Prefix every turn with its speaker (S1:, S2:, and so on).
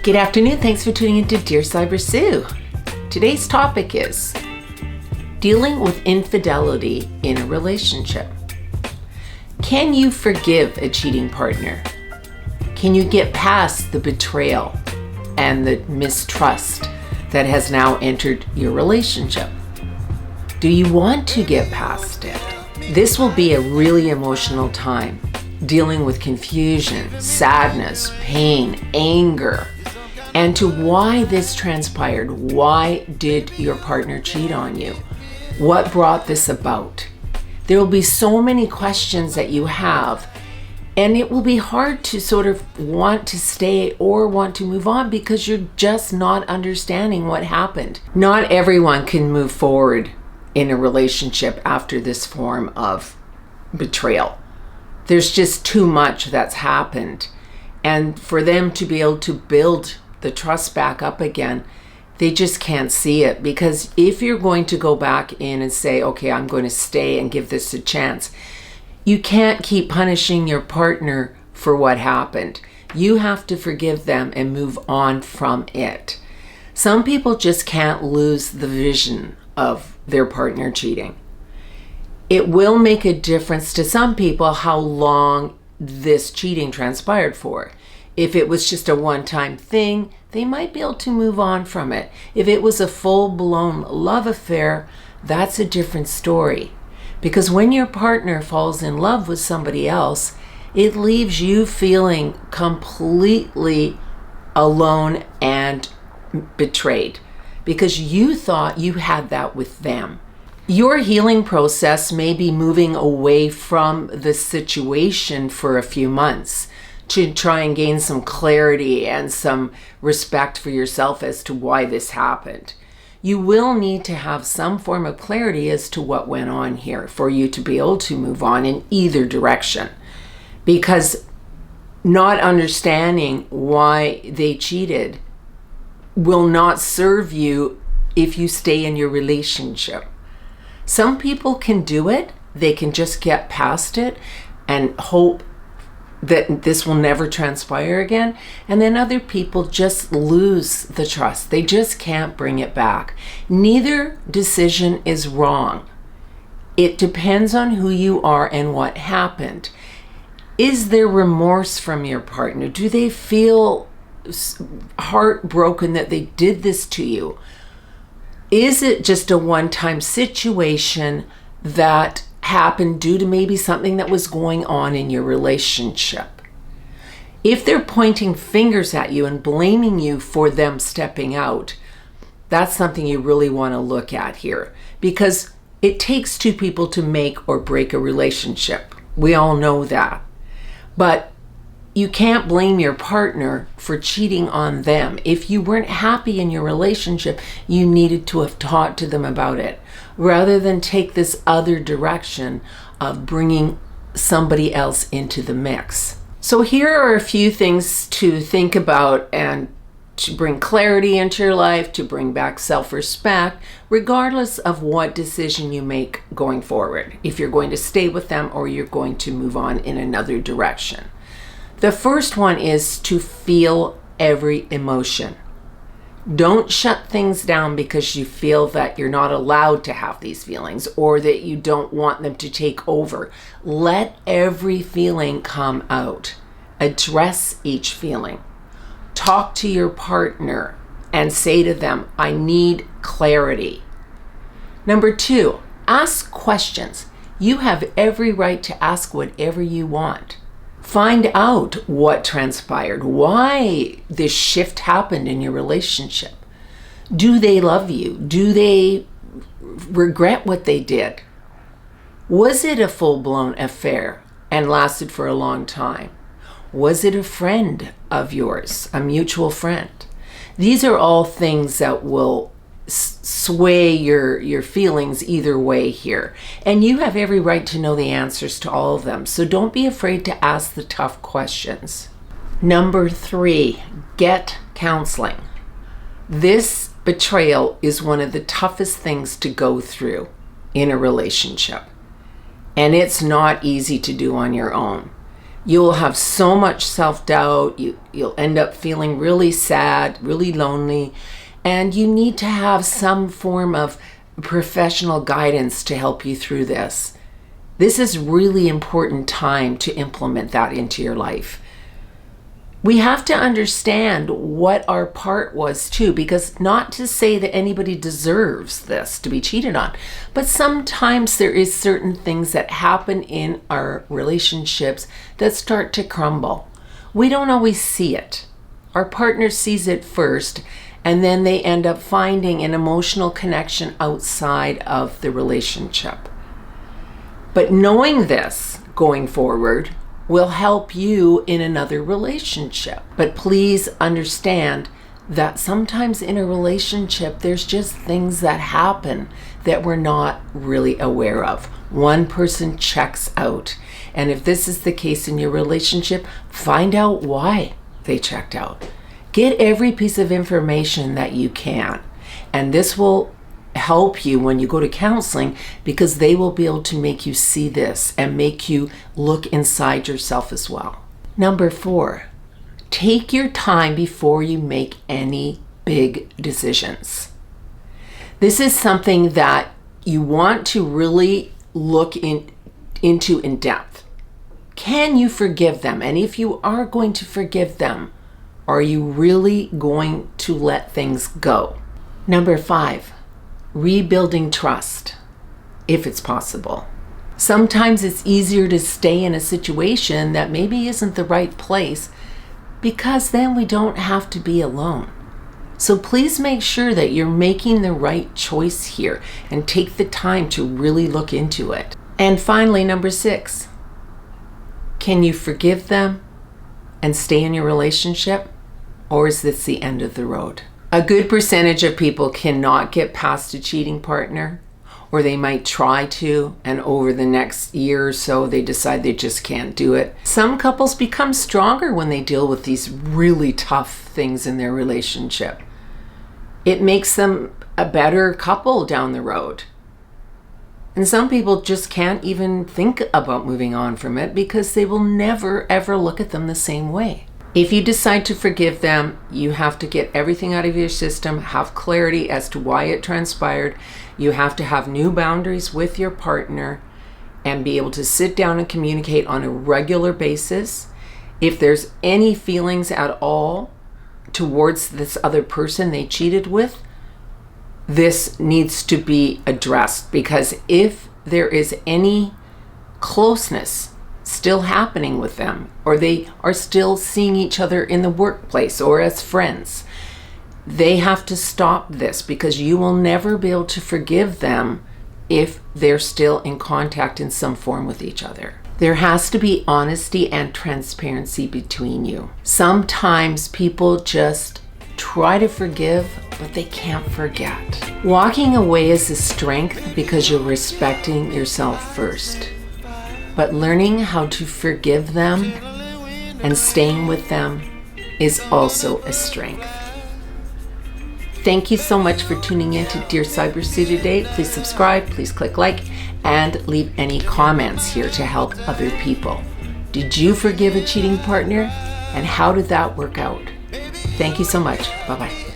S1: Good afternoon. Thanks for tuning into Dear Sybersue. Today's topic is dealing with infidelity in a relationship. Can you forgive a cheating partner? Can you get past the betrayal and the mistrust that has now entered your relationship? Do you want to get past it? This will be a really emotional time, dealing with confusion, sadness, pain, anger, and to why this transpired. Why did your partner cheat on you? What brought this about? There will be so many questions that you have, and it will be hard to sort of want to stay or want to move on because you're just not understanding what happened. Not everyone can move forward in a relationship after this form of betrayal. There's just too much that's happened. And for them to be able to build the trust back up again, they just can't see it. Because if you're going to go back in and say, okay, I'm going to stay and give this a chance, you can't keep punishing your partner for what happened. You have to forgive them and move on from it. Some people just can't lose the vision of their partner cheating. It will make a difference to some people how long this cheating transpired for. If it was just a one-time thing, they might be able to move on from it. If it was a full-blown love affair, that's a different story. Because when your partner falls in love with somebody else, it leaves you feeling completely alone and betrayed because you thought you had that with them. Your healing process may be moving away from the situation for a few months to try and gain some clarity and some respect for yourself as to why this happened. You will need to have some form of clarity as to what went on here for you to be able to move on in either direction. Because not understanding why they cheated will not serve you if you stay in your relationship. Some people can do it. They can just get past it and hope that this will never transpire again. And then other people just lose the trust. They just can't bring it back. Neither decision is wrong. It depends on who you are and what happened. Is there remorse from your partner? Do they feel heartbroken that they did this to you? Is it just a one-time situation that happened due to maybe something that was going on in your relationship? If they're pointing fingers at you and blaming you for them stepping out, that's something you really want to look at here, because it takes two people to make or break a relationship. We all know that. But you can't blame your partner for cheating on them. If you weren't happy in your relationship, you needed to have talked to them about it, rather than take this other direction of bringing somebody else into the mix. So here are a few things to think about and to bring clarity into your life, to bring back self-respect, regardless of what decision you make going forward, if you're going to stay with them or you're going to move on in another direction. The first one is to feel every emotion. Don't shut things down because you feel that you're not allowed to have these feelings or that you don't want them to take over. Let every feeling come out. Address each feeling. Talk to your partner and say to them, I need clarity. Number 2, ask questions. You have every right to ask whatever you want. Find out what transpired, why this shift happened in your relationship. Do they love you? Do they regret what they did? Was it a full-blown affair and lasted for a long time? Was it a friend of yours, a mutual friend? These are all things that will sway your feelings either way here. And you have every right to know the answers to all of them. So don't be afraid to ask the tough questions. Number 3, get counseling. This betrayal is one of the toughest things to go through in a relationship. And it's not easy to do on your own. You'll have so much self-doubt. You'll end up feeling really sad, really lonely, and you need to have some form of professional guidance to help you through this. This is really important time to implement that into your life. We have to understand what our part was too, because not to say that anybody deserves this, to be cheated on, but sometimes there is certain things that happen in our relationships that start to crumble. We don't always see it. Our partner sees it first, and then they end up finding an emotional connection outside of the relationship. But knowing this going forward will help you in another relationship. But please understand that sometimes in a relationship, there's just things that happen that we're not really aware of. One person checks out. And if this is the case in your relationship, find out why they checked out. Get every piece of information that you can. And this will help you when you go to counseling, because they will be able to make you see this and make you look inside yourself as well. Number 4, take your time before you make any big decisions. This is something that you want to really look into in depth. Can you forgive them? And if you are going to forgive them, are you really going to let things go? Number 5, rebuilding trust, if it's possible. Sometimes it's easier to stay in a situation that maybe isn't the right place, because then we don't have to be alone. So please make sure that you're making the right choice here and take the time to really look into it. And finally, number 6, can you forgive them and stay in your relationship? Or is this the end of the road? A good percentage of people cannot get past a cheating partner, or they might try to, and over the next year or so, they decide they just can't do it. Some couples become stronger when they deal with these really tough things in their relationship. It makes them a better couple down the road. And some people just can't even think about moving on from it because they will never, ever look at them the same way. If you decide to forgive them, you have to get everything out of your system, have clarity as to why it transpired. You have to have new boundaries with your partner and be able to sit down and communicate on a regular basis. If there's any feelings at all towards this other person they cheated with, this needs to be addressed, because if there is any closeness still happening with them, or they are still seeing each other in the workplace or as friends, they have to stop this, because you will never be able to forgive them if they're still in contact in some form with each other. There has to be honesty and transparency between you. Sometimes people just try to forgive, but they can't forget. Walking away is a strength because you're respecting yourself first. But learning how to forgive them and staying with them is also a strength. Thank you so much for tuning in to Dear Sybersue today. Please subscribe, please click like, and leave any comments here to help other people. Did you forgive a cheating partner? And how did that work out? Thank you so much. Bye-bye.